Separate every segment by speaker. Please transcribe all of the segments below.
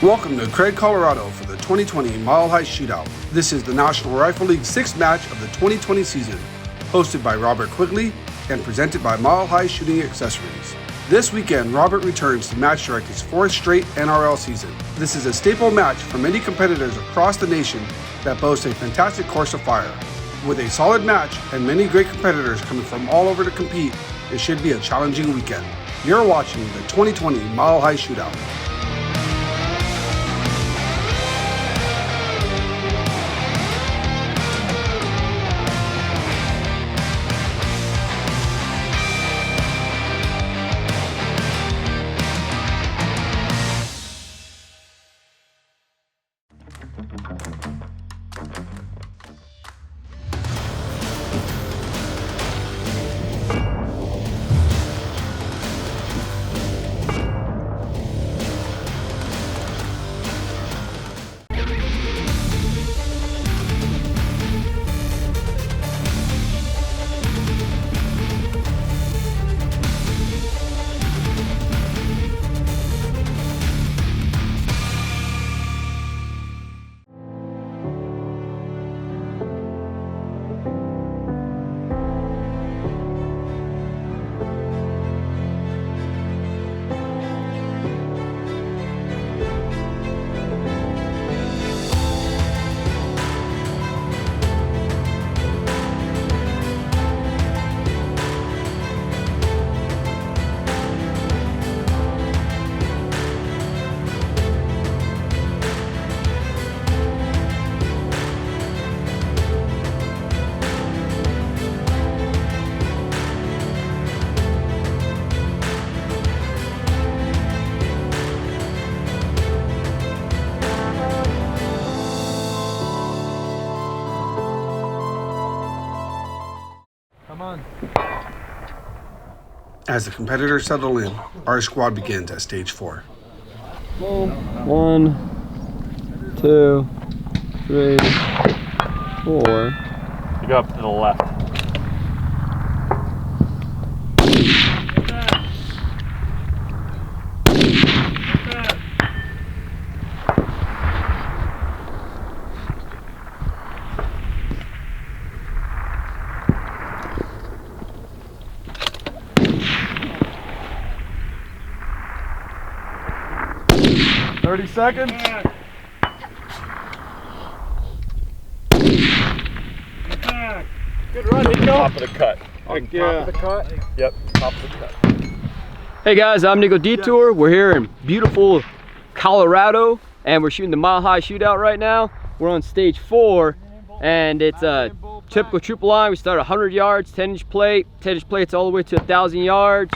Speaker 1: Welcome to Craig, Colorado for the 2020 Mile High Shootout. This is the National Rifle League's 6th match of the 2020 season, hosted by Robert Quigley and presented by Mile High Shooting Accessories. This weekend, Robert returns to match direct his 4th straight NRL season. This is a staple match for many competitors across the nation that boast a fantastic course of fire. With a solid match and many great competitors coming from all over to compete, it should be a challenging weekend. You're watching the 2020 Mile High Shootout. As the competitors settle in, our squad begins at stage 4.
Speaker 2: 1, 2, 3, 4.
Speaker 3: You go up to the left. Seconds. Good run, Nico. Top of the cut. Top of the cut? Yep, top of the cut.
Speaker 2: Hey guys, I'm Nico Detour. We're here in beautiful Colorado and we're shooting the Mile High Shootout right now. We're on stage 4 and it's a typical triple line. We start 100 yards, 10-inch plate. 10-inch plates all the way to 1,000 yards.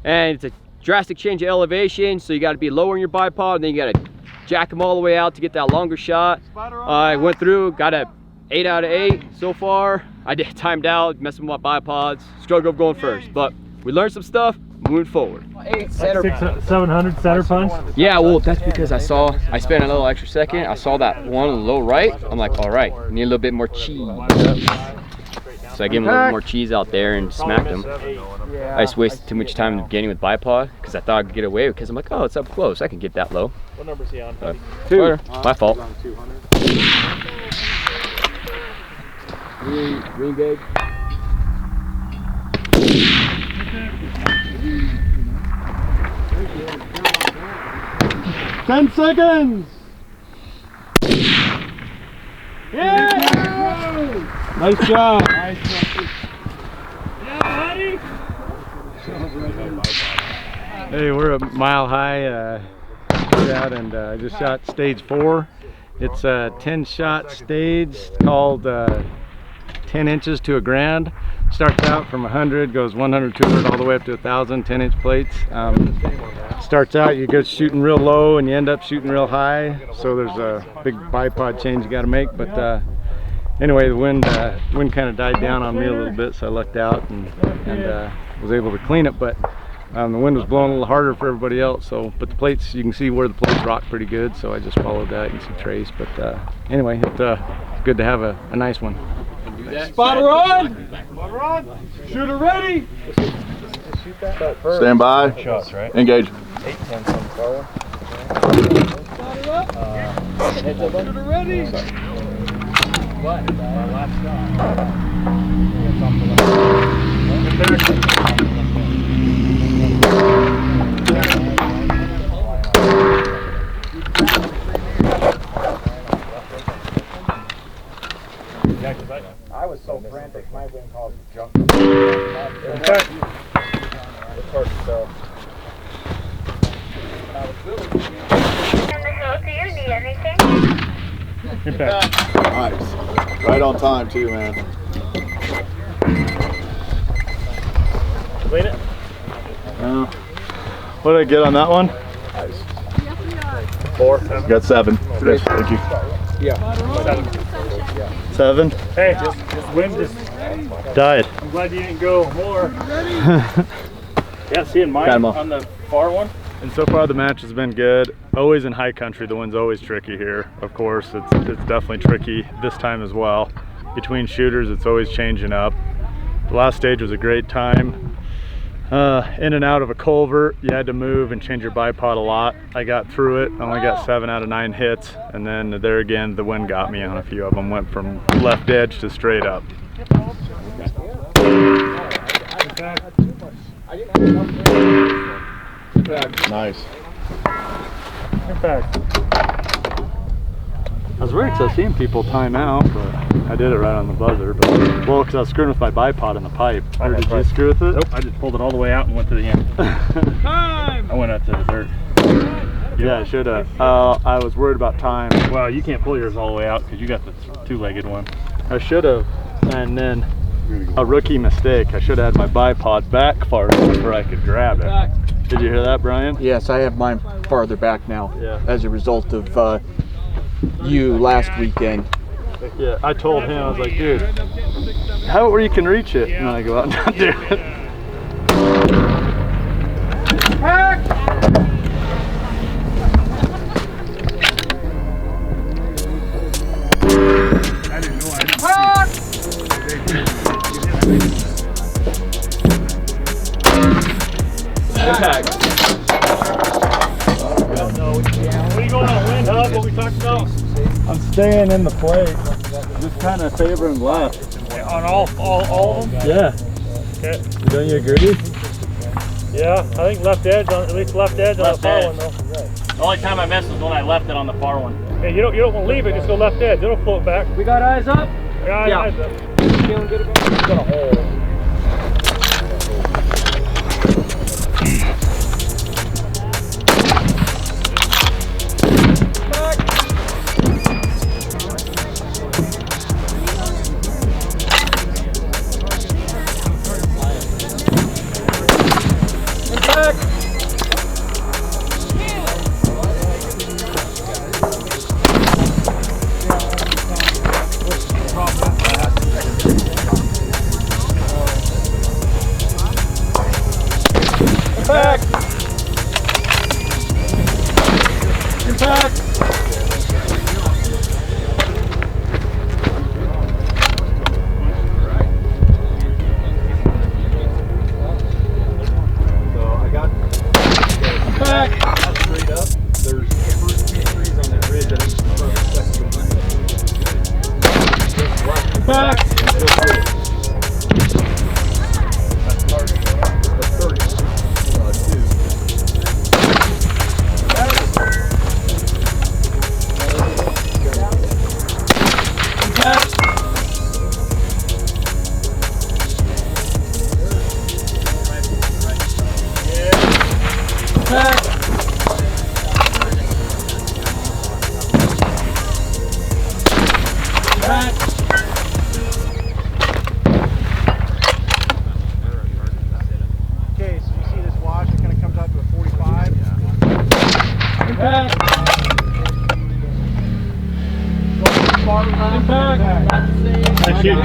Speaker 2: And it's a drastic change of elevation, so you got to be lowering your bipod and then you got to jack them all the way out to get that longer shot. I went through, got a 8 out of 8 so far. I did timed out, messing with my bipods, struggle of going first, but we learned some stuff, moving forward.
Speaker 3: 700 center punch?
Speaker 2: Yeah, well, that's because I spent a little extra second. I saw that one on the low right. I'm like, all right, need a little bit more cheese. So I gave him a little more cheese out there and smacked him. I just wasted too much time in the beginning with bipod because I thought I could get away because I'm like, oh, it's up close. I can get that low.
Speaker 3: What number is he on?
Speaker 2: 2. My fault. Green gauge.
Speaker 3: Ten seconds! Yeah! Nice job! Nice job. Yeah, buddy! Hey, we're at Mile High Shootout and I just shot stage 4. It's a 10-shot stage called 10 inches to a grand. Starts out from 100, goes 100, 200, all the way up to 1,000, 10-inch plates. Starts out, you go shooting real low and you end up shooting real high. So there's a big bipod change you got to make. But anyway, the wind kind of died down on me a little bit, so I lucked out and was able to clean it. But the wind was blowing a little harder for everybody else. But the plates, you can see where the plates rock pretty good. So I just followed that. You can see trace. But anyway, it's good to have a nice one. Spotter on! Shooter ready!
Speaker 4: Stand by.
Speaker 3: Shots, right?
Speaker 4: Engage.
Speaker 3: 8-10 on the far one. I was so frantic, my wing calls were junk.
Speaker 4: Do you need anything?
Speaker 5: Nice. Right on time too, man.
Speaker 3: Clean it? What did I get on that one?
Speaker 5: Nice.
Speaker 3: 4.
Speaker 5: Got 7. Good. Thank you.
Speaker 1: Yeah.
Speaker 3: 7.
Speaker 6: Hey, wind just
Speaker 3: Died.
Speaker 6: I'm glad you didn't go more. Yeah, seeing mine on the far one.
Speaker 3: And so far the match has been good. Always in high country, the wind's always tricky here. Of course, it's definitely tricky this time as well. Between shooters, it's always changing up. The last stage was a great time. In and out of a culvert, you had to move and change your bipod a lot. I got through it, only got 7 out of 9 hits, and then there again, the wind got me on a few of them. Went from left edge to straight up.
Speaker 5: Nice.
Speaker 6: Impact.
Speaker 3: I was worried because I was seeing people time out, but I did it right on the buzzer. But, well, because I was screwing with my bipod in the pipe. Or did you screw with it?
Speaker 6: Nope, I just pulled it all the way out and went to the end. I went out to the dirt.
Speaker 3: Yeah, I should have. I was worried about time.
Speaker 6: Well, you can't pull yours all the way out because you got the 2-legged one.
Speaker 3: I should have. And then a rookie mistake. I should have had my bipod back far enough where I could grab it. Did you hear that, Brian?
Speaker 7: Yes, I have mine farther back now.
Speaker 3: Yeah.
Speaker 7: As a result of you last weekend.
Speaker 3: Yeah, I told him, I was like, dude, have it where you can reach it. And then I go out and not do it.
Speaker 6: I didn't know.
Speaker 2: Impact.
Speaker 6: What are you going on, wind hub? What we talked about?
Speaker 3: I'm staying in the plate. Just kind of favoring left.
Speaker 6: On all of them?
Speaker 3: Yeah.
Speaker 6: Okay.
Speaker 3: Don't you agree?
Speaker 6: Yeah, I think left edge, at least left edge on the far one though.
Speaker 8: The only time I missed was when I left it on the far one.
Speaker 6: Hey, you don't want to leave it, just go left edge. It'll float back.
Speaker 2: We got eyes up?
Speaker 6: Yeah, eyes up.
Speaker 2: Feeling good about it?
Speaker 6: It's got a hole.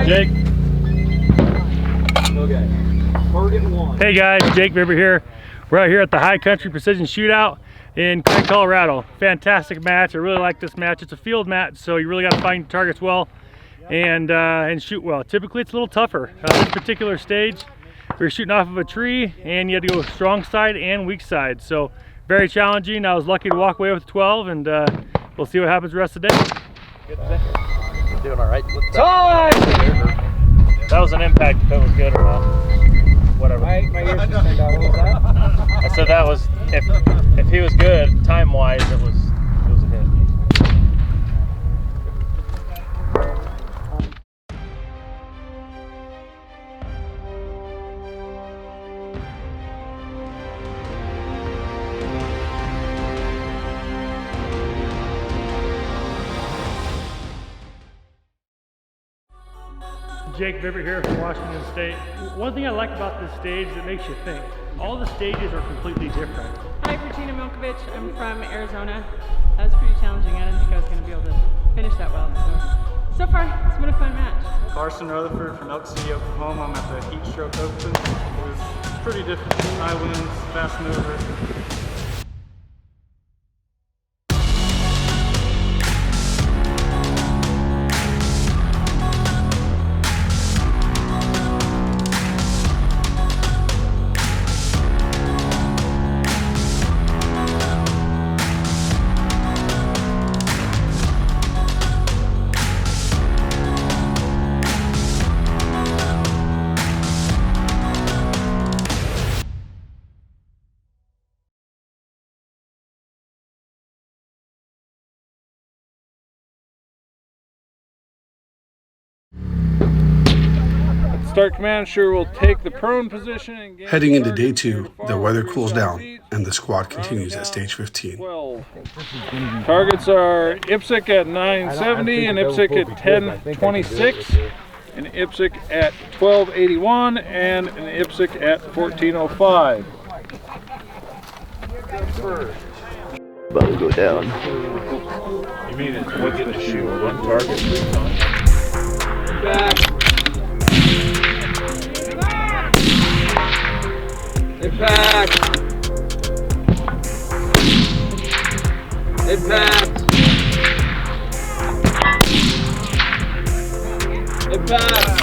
Speaker 6: Jake. Okay. Target 1. Hey guys, Jake Vibbert here. We're out here at the High Country Precision Shootout in Colorado. Fantastic match. I really like this match. It's a field match, so you really got to find targets well and shoot well. Typically, it's a little tougher. This particular stage, we're shooting off of a tree, and you had to go strong side and weak side. So very challenging. I was lucky to walk away with 12, and we'll see what happens the rest of the day.
Speaker 7: You're doing all right.
Speaker 6: That was an impact, if it was good or not. Whatever.
Speaker 2: My ears just turned out. What was that?
Speaker 6: I said that was, if he was good, time-wise, it was a hit. Jake Vibbert here from Washington State. One thing I like about this stage is it makes you think. All the stages are completely different.
Speaker 9: Hi, Virginia Milkovich. I'm from Arizona. That was pretty challenging. I didn't think I was going to be able to finish that well. So far, it's been a fun match.
Speaker 10: Carson Rutherford from Elk City, Oklahoma. I'm at the Heat Stroke Open. It was pretty difficult. High winds, fast mover.
Speaker 3: Start command sure will take the prone position. And
Speaker 1: Heading into day 2, the weather cools down and the squad continues at stage 15.
Speaker 3: 12. Targets are IPSC at 970 and IPSC at 1026 and IPSC at 1281 and an IPSC at 1405.
Speaker 7: About to go down.
Speaker 3: You mean it's one getting to shoot one target 3 times?
Speaker 2: Back. Impact. Impact. Impact.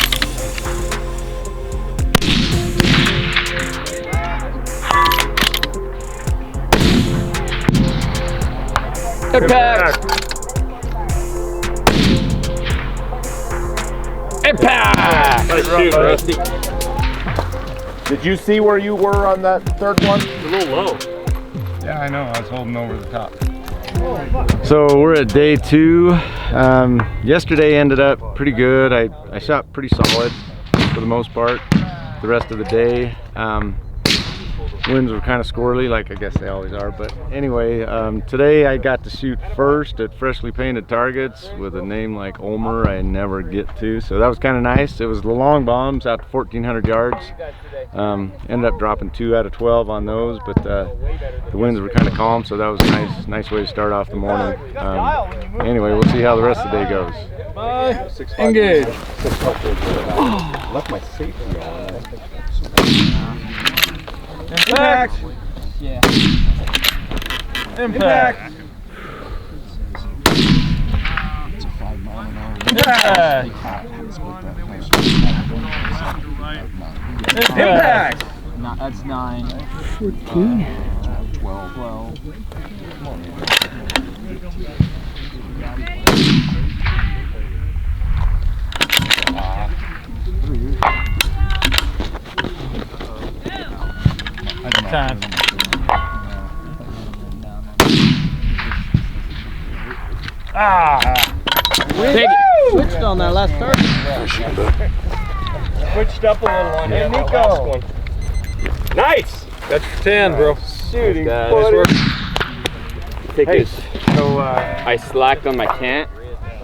Speaker 2: Impact. Impact.
Speaker 5: Nice shoot, Rusty. Did you see where you were on that third one?
Speaker 6: It's a little low.
Speaker 3: Yeah, I know. I was holding over the top. So we're at day 2. Yesterday ended up pretty good. I shot pretty solid for the most part the rest of the day. Winds were kind of squirrely, like I guess they always are, but anyway, today I got to shoot first at freshly painted targets with a name like Ulmer I never get to, so that was kind of nice. It was the long bombs out to 1,400 yards. Ended up dropping 2 out of 12 on those, but the winds were kind of calm, so that was a nice way to start off the morning. Anyway, we'll see how the rest of the day goes. Engage.
Speaker 5: Left my safety on.
Speaker 2: Impact. Yeah.
Speaker 3: Impact.
Speaker 2: Impact. Impact. No, that's 9. 14. 12. Come on, man.
Speaker 6: Time.
Speaker 2: Take it. Switched on that last target.
Speaker 6: Switched up a little on him.
Speaker 2: Nico.
Speaker 3: Nice. That's 10, bro.
Speaker 2: Shooting. Take this. So I slacked on my cant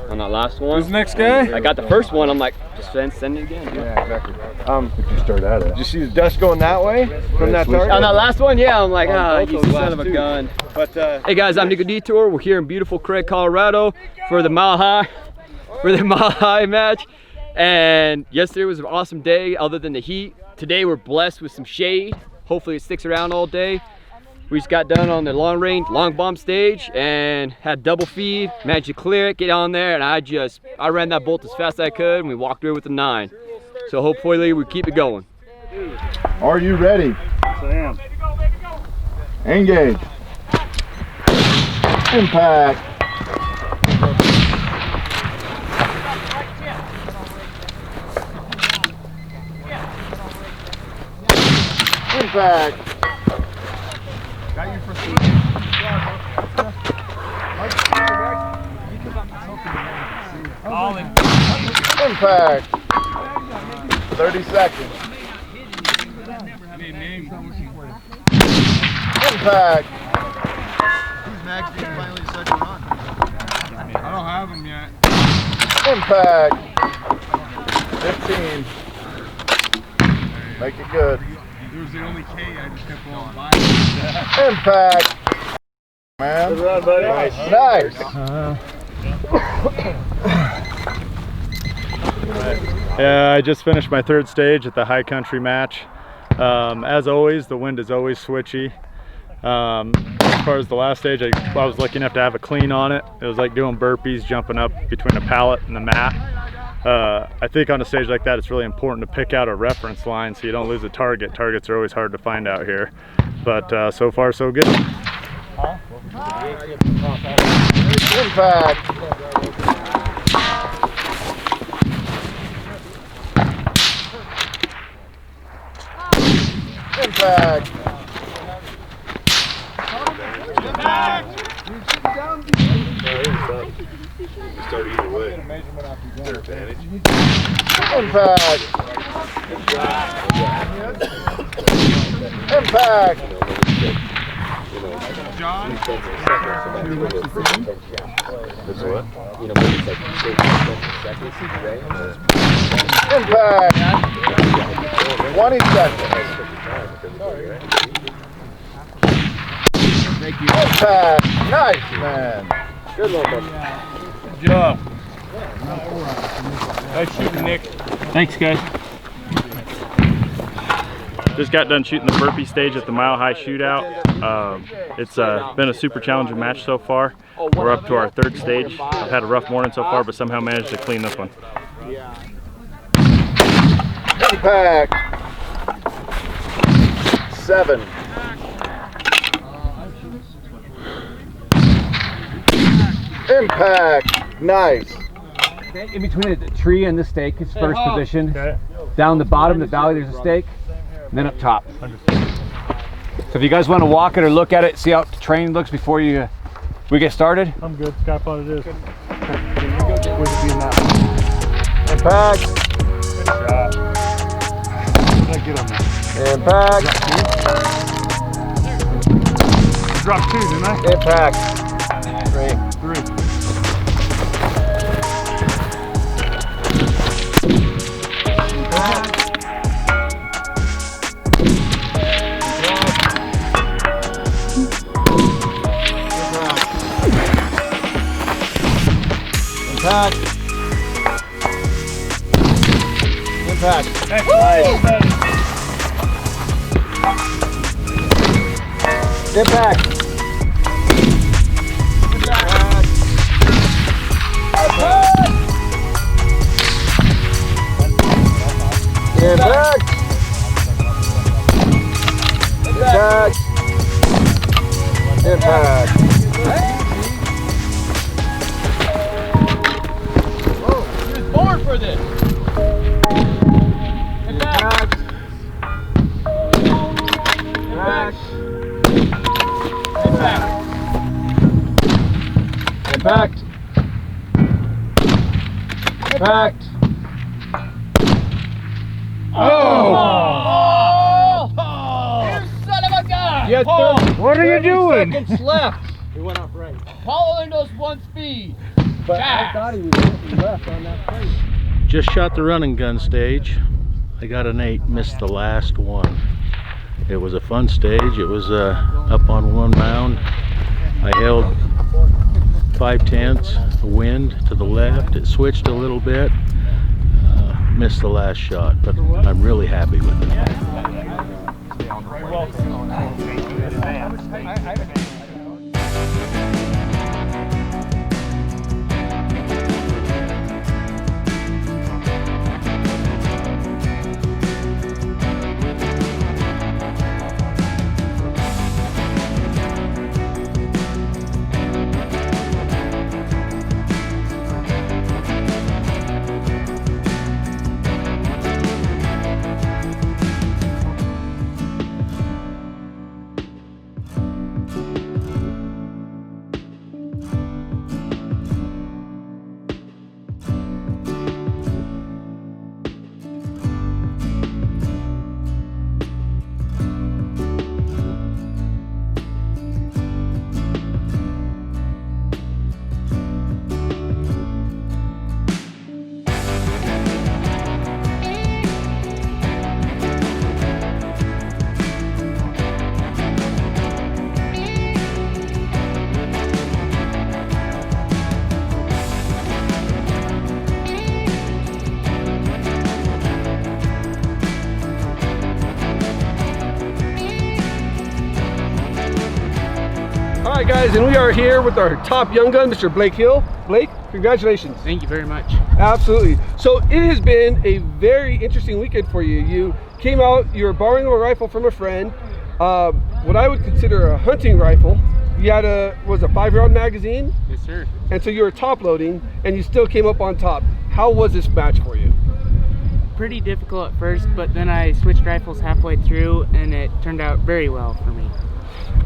Speaker 2: on that last one.
Speaker 3: Who's the next guy?
Speaker 2: I got the first one. I'm like, just send it again.
Speaker 3: Yeah, exactly.
Speaker 5: If you start at it.
Speaker 7: Did you see the dust going that way from that target?
Speaker 2: On that last one, yeah, I'm like, you son of a gun.
Speaker 7: But
Speaker 2: hey guys, I'm Nico Detour. We're here in beautiful Craig, Colorado for the Mile High match. And yesterday was an awesome day other than the heat. Today we're blessed with some shade. Hopefully it sticks around all day. We just got done on the long range, long bomb stage and had double feed, managed to clear it, get on there, and I ran that bolt as fast as I could and we walked away with a 9. So hopefully we keep it going.
Speaker 5: Are you ready?
Speaker 6: Yes, I am.
Speaker 5: Engage. Impact. Impact.
Speaker 10: Got you for 3.
Speaker 5: Impact. 30 seconds. Impact.
Speaker 10: Who's next? You finally set your run. I don't have them yet.
Speaker 5: Impact. 15. Make it good.
Speaker 10: It was the only K I just kept going by.
Speaker 5: Impact. Man.
Speaker 10: Good run, buddy.
Speaker 5: Nice.
Speaker 3: Yeah, I just finished my 3rd stage at the high country match. As always, the wind is always switchy. As far as the last stage, I was lucky enough to have a clean on it. It was like doing burpees, jumping up between a pallet and the mat. I think on a stage like that, it's really important to pick out a reference line so you don't lose a target. Targets are always hard to find out here. But so far, so good.
Speaker 5: Impact. Impact.
Speaker 10: Start either way. Their advantage.
Speaker 5: Impact. Impact.
Speaker 10: John?
Speaker 7: That's what? You know, maybe it's like 6 seconds.
Speaker 5: Impact. 20 seconds.
Speaker 10: Thank you.
Speaker 5: Impact. Nice, man. Good one.
Speaker 6: Good job. Nice shooting, Nick. Thanks, guys. Just got done shooting the burpee stage at the Mile High Shootout. It's been a super challenging match so far. We're up to our 3rd stage. I've had a rough morning so far, but somehow managed to clean this one.
Speaker 5: Impact. 7. Impact. Nice.
Speaker 11: In between the tree and the stake is first position.
Speaker 6: Okay.
Speaker 11: Down the bottom of the valley there's a stake, and then up top. So if you guys want to walk it or look at it, see how the terrain looks before we get started.
Speaker 6: I'm good. Sky thought it is.
Speaker 5: Impact.
Speaker 6: Good shot. Did I get on that?
Speaker 5: Impact.
Speaker 6: Drop 2, didn't I?
Speaker 5: Impact. 3. Impact. Impact.
Speaker 6: Nice.
Speaker 5: Impact. Impact. Impact. Impact.
Speaker 2: Born for this.
Speaker 5: Impact. Impact. Impact. Impact.
Speaker 2: Oh! You son of a gun!
Speaker 6: What are you doing?
Speaker 2: Seconds left.
Speaker 11: We went off right.
Speaker 2: Following those 1 speed.
Speaker 11: But I thought he was left on that plate.
Speaker 12: Just shot the running gun stage. I got an 8, missed the last one. It was a fun stage. It was up on one mound. I held 5/10, wind to the left. It switched a little bit. Missed the last shot, but I'm really happy with it.
Speaker 1: right, guys, and we are here with our top young gun, Mr. Blake Hill. Blake, congratulations.
Speaker 13: Thank you very much.
Speaker 1: Absolutely. So it has been a very interesting weekend for you. You came out, you were borrowing a rifle from a friend, what I would consider a hunting rifle. You had a 5-round magazine?
Speaker 13: Yes, sir.
Speaker 1: And so you were top loading, and you still came up on top. How was this match for you?
Speaker 13: Pretty difficult at first, but then I switched rifles halfway through, and it turned out very well for me.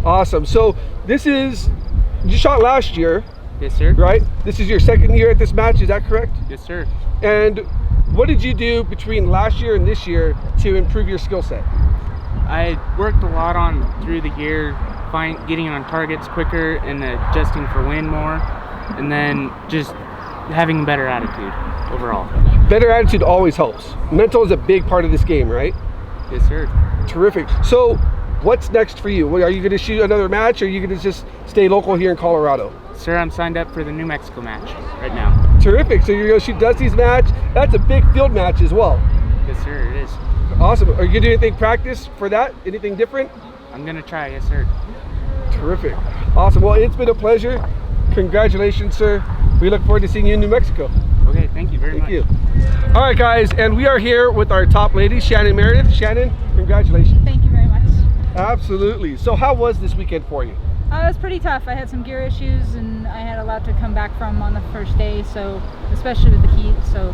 Speaker 1: Awesome. So you shot last year.
Speaker 13: Yes, sir.
Speaker 1: Right? This is your second year at this match, is that correct?
Speaker 13: Yes, sir.
Speaker 1: And what did you do between last year and this year to improve your skill set?
Speaker 13: I worked a lot through the year, getting on targets quicker and adjusting for wind more, and then just having a better attitude overall.
Speaker 1: Better attitude always helps. Mental is a big part of this game, right?
Speaker 13: Yes, sir.
Speaker 1: Terrific. So what's next for you? Are you going to shoot another match, or are you going to just stay local here in Colorado?
Speaker 13: Sir, I'm signed up for the New Mexico match right now.
Speaker 1: Terrific. So you're going to shoot Dusty's match. That's a big field match as well.
Speaker 13: Yes, sir, it is.
Speaker 1: Awesome. Are you going to do anything practice for that? Anything different?
Speaker 13: I'm going to try, yes, sir.
Speaker 1: Terrific. Awesome. Well, it's been a pleasure. Congratulations, sir. We look forward to seeing you in New Mexico.
Speaker 13: Okay, thank you very much.
Speaker 1: Thank you. All right, guys, and we are here with our top lady, Shannon Meredith. Shannon, congratulations.
Speaker 14: Thank you very much.
Speaker 1: Absolutely. So how was this weekend for you?
Speaker 14: It was pretty tough. I had some gear issues, and I had a lot to come back from on the first day, so especially with the heat. So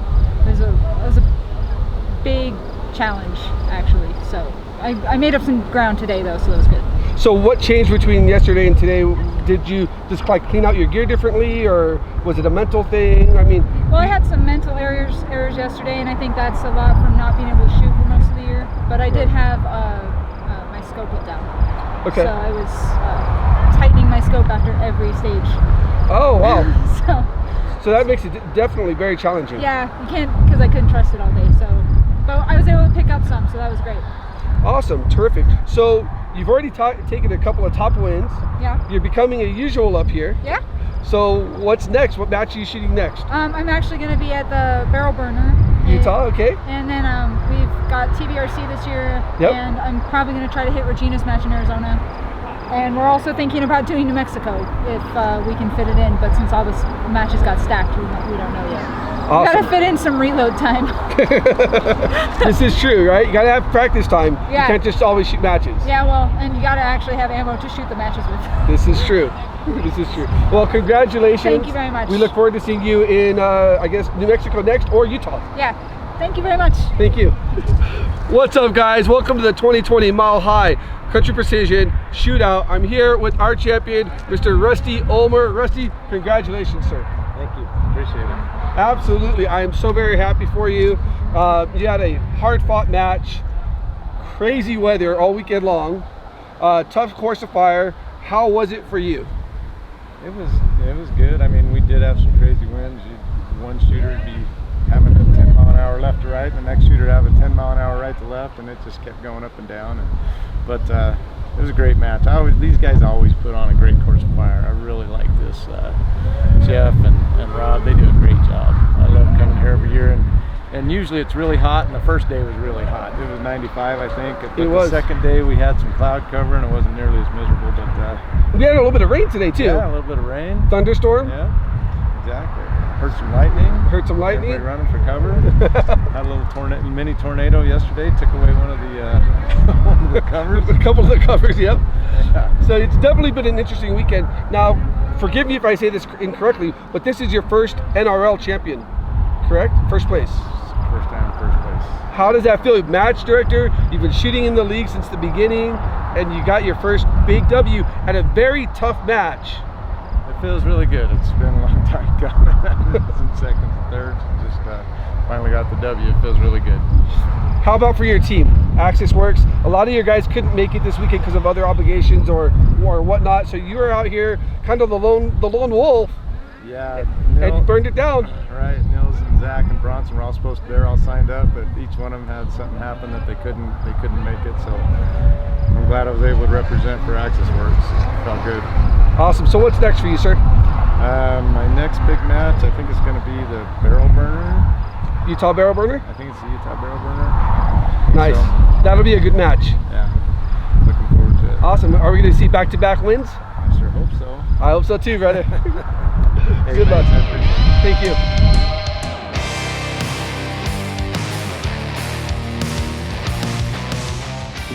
Speaker 14: it was a big challenge, actually. So I made up some ground today, though, so it was good.
Speaker 1: So what changed between yesterday and today? Did you just like clean out your gear differently, or was it a mental thing? I mean,
Speaker 14: well, I had some mental errors yesterday, and I think that's a lot from not being able to shoot for most of the year. But I did have my scope put down.
Speaker 1: Okay.
Speaker 14: So I was tightening my scope after every stage.
Speaker 1: Oh wow.
Speaker 14: So
Speaker 1: that makes it definitely very challenging.
Speaker 14: Yeah, you can't, because I couldn't trust it all day. So, but I was able to pick up some, so that was great.
Speaker 1: Awesome, terrific. So you've already taken a couple of top wins.
Speaker 14: Yeah.
Speaker 1: You're becoming a usual up here.
Speaker 14: Yeah.
Speaker 1: So what's next? What match are you shooting next?
Speaker 14: I'm actually going to be at the Barrel Burner.
Speaker 1: Utah, okay.
Speaker 14: And then we've got TBRC this year.
Speaker 1: Yep.
Speaker 14: And I'm probably going to try to hit Regina's match in Arizona. And we're also thinking about doing New Mexico if we can fit it in. But since all the matches got stacked, we don't know yet.
Speaker 1: Awesome.
Speaker 14: Gotta fit in some reload time.
Speaker 1: This is true, right? You gotta have practice time.
Speaker 14: Yeah.
Speaker 1: You can't just always shoot matches.
Speaker 14: Yeah, well, and you gotta actually have ammo to shoot the matches with.
Speaker 1: This is true. This is true. Well, congratulations.
Speaker 14: Thank you very much.
Speaker 1: We look forward to seeing you in, I guess, New Mexico next, or Utah.
Speaker 14: Yeah. Thank you very much.
Speaker 1: Thank you. What's up, guys? Welcome to the 2020 Mile High Country Precision Shootout. I'm here with our champion, Mr. Rusty Ulmer. Rusty, congratulations, sir.
Speaker 3: Thank you. Appreciate it.
Speaker 1: Absolutely. I am so very happy for you. You had a hard-fought match, crazy weather all weekend long, tough course of fire. How was it for you?
Speaker 3: It was good. I mean, we did have some crazy winds. One shooter would be having a 10 mile an hour left to right, and the next shooter would have a 10 mile an hour right to left, and it just kept going up and down. But it was a great match. These guys always put on a great course of fire. I really like this. Jeff and Rob, they do a great job. I love coming here every year, and usually it's really hot, and the first day was really hot. It was 95, I think. But the second day we had some cloud cover, and it wasn't nearly as miserable. But
Speaker 1: we had a little bit of rain today too.
Speaker 3: Yeah, a little bit of rain.
Speaker 1: Thunderstorm.
Speaker 3: Yeah, exactly. Heard some lightning.
Speaker 1: Heard some lightning.
Speaker 3: Everybody running for cover. Had a little mini tornado yesterday. Took away one of the covers.
Speaker 1: A couple of the covers. Yep.
Speaker 3: Yeah.
Speaker 1: So it's definitely been an interesting weekend. Now, forgive me if I say this incorrectly, but this is your first NRL champion, correct? First place.
Speaker 3: First time, first place.
Speaker 1: How does that feel? Match director, you've been shooting in the league since the beginning, and you got your first big W at a very tough match.
Speaker 3: It feels really good. It's been a long time coming. Some seconds and thirds. Just finally got the W. It feels really good.
Speaker 1: How about for your team? Axis Works. A lot of your guys couldn't make it this weekend because of other obligations or whatnot. So you were out here, kind of the lone wolf.
Speaker 3: Yeah.
Speaker 1: And you burned it down.
Speaker 3: Right. Nils and Zach and Bronson were all supposed to. They're all signed up, but each one of them had something happen that they couldn't make it. So I'm glad I was able to represent for Axis Works. It felt good.
Speaker 1: Awesome. So what's next for you, sir?
Speaker 3: My next big match, I think it's going to be the Barrel Burner.
Speaker 1: Utah Barrel Burner?
Speaker 3: I think it's the Utah Barrel Burner.
Speaker 1: Nice. So, that'll be a good match.
Speaker 3: Yeah. Looking forward to it.
Speaker 1: Awesome. Are we going to see back-to-back wins?
Speaker 3: I sure hope so.
Speaker 2: I hope so too, brother. Good luck. Thank you.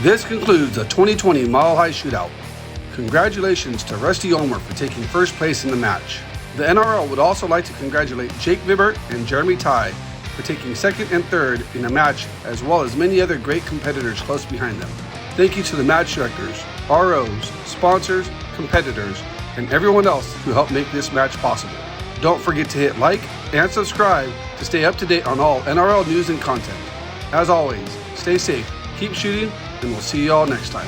Speaker 1: This concludes the 2020 Mile High Shootout. Congratulations to Rusty Ulmer for taking first place in the match. The NRL would also like to congratulate Jake Vibbert and Jeremy Ty for taking second and third in the match, as well as many other great competitors close behind them. Thank you to the match directors, ROs, sponsors, competitors, and everyone else who helped make this match possible. Don't forget to hit like and subscribe to stay up to date on all NRL news and content. As always, stay safe, keep shooting, and we'll see you all next time.